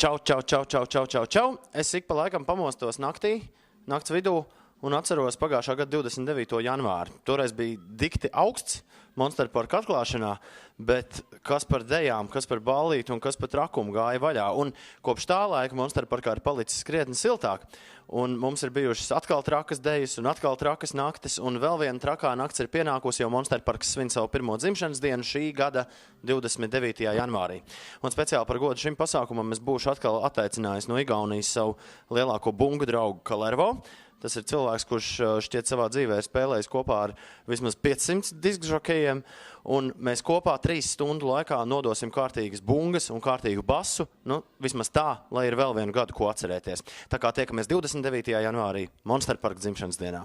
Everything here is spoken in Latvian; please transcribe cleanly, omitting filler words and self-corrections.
Čau, čau, čau, čau, čau, čau, čau. Es ik pa laikam pamostos nakts vidū un atceros pagājušā gada 29. janvāri. Toreiz bija dikti augsts Monster parka atklāšanā, bet kas par dejām, kas par ballīti un kas par trakumu gāja vaļā. Un kopš tā laika Monster parkā ir palicis krietni siltāk. Un mums ir bijušas atkal trakas dejas un atkal trakas naktis, un vēl viena trakā nakts ir pienākusi, jo Monster parks svin savu pirmo dzimšanas dienu šī gada 29. janvārī. Un speciāli par godu šim pasākumam es būšu atkal atteicinājis no Igaunijas savu lielāko bungu draugu Kalervo. Tas ir cilvēks, kurš šķiet savā dzīvē spēlējis kopā ar vismaz 500 diskžokejiem, un mēs kopā 3 stundu laikā nodosim kārtīgas bungas un kārtīgu basu, vismaz tā, lai ir vēl vienu gadu, ko atcerēties. Tā kā tiekamies 29. janvārī Monster parka dzimšanas dienā.